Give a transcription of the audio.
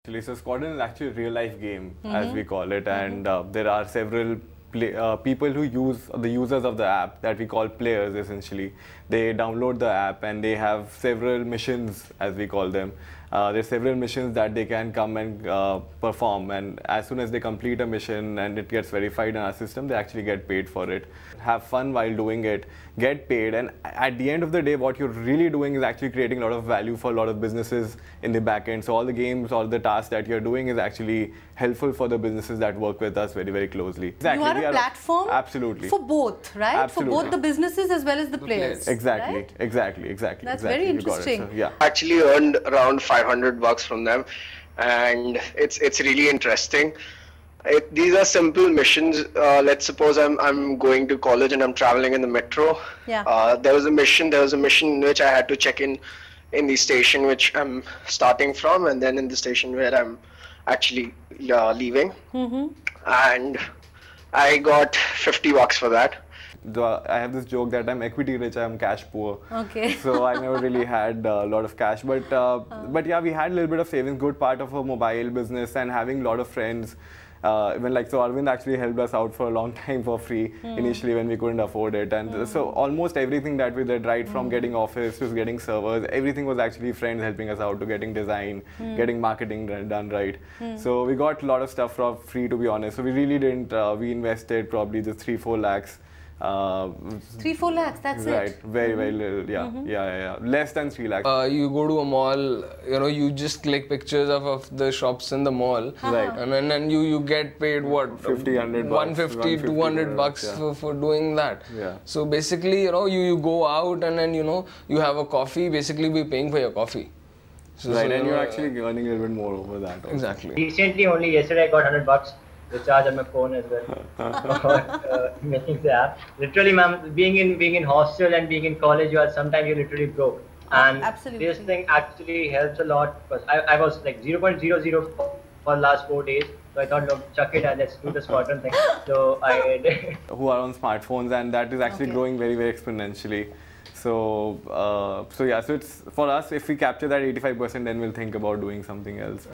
Actually, so Squadron is actually a real life game, as we call it, and there are several people who use the users of the app that we call players. Essentially, they download the app and they have several missions, as we call them. There's several missions that they can come and perform, and as soon as they complete a mission and it gets verified in our system, they actually get paid for it. Have fun while doing it, get paid, and at the end of the day, what you're really doing is actually creating a lot of value for a lot of businesses in the back end. So all the games, all the tasks that you're doing is actually helpful for the businesses that work with us very, very closely. Exactly. You are a platform absolutely for both, right? Absolutely. For both the businesses as well as the players. Exactly, right? exactly. That's very interesting. So, yeah. I actually earned around $500 from them, and it's really interesting. These are simple missions. Let's suppose I'm going to college and I'm traveling in the metro. Yeah. There was a mission in which I had to check in the station which I'm starting from, and then in the station where I'm actually leaving. And I got $50 for that. I have this joke that I'm equity rich, I'm cash poor. Okay. So I never really had a lot of cash, but yeah, we had a little bit of savings. Good part of a mobile business and having a lot of friends. So Arvind actually helped us out for a long time for free initially when we couldn't afford it, and so almost everything that we did, right from getting office to getting servers, everything was actually friends helping us out to getting design, getting marketing done right. So we got a lot of stuff for free, to be honest. So we really didn't. We invested probably just 3-4 lakhs. 3-4 lakhs, that's right, it. very, very little, yeah. Less than 3 lakhs. You go to a mall, you just click pictures of the shops in the mall, Right. and then you get paid what? 50, 100 bucks, 150, 200 bucks for doing that. Yeah. So basically, you go out and then you have a coffee. Basically, we're paying for your coffee. Right, and you're actually earning a little bit more over that. Also. Exactly. Recently, only yesterday, I got $100 to charge on my phone as well for making the app. Literally, ma'am, being in hostel and being in college, sometimes you're literally broke. And Absolutely. this thing actually helps a lot, because I was like 0.00 for the last 4 days. So I thought, look, chuck it and let's do the Squadron thing. So I did. Who are on smartphones, and that is actually growing very, very exponentially. So, so yeah, so it's for us, if we capture that 85%, then we'll think about doing something else.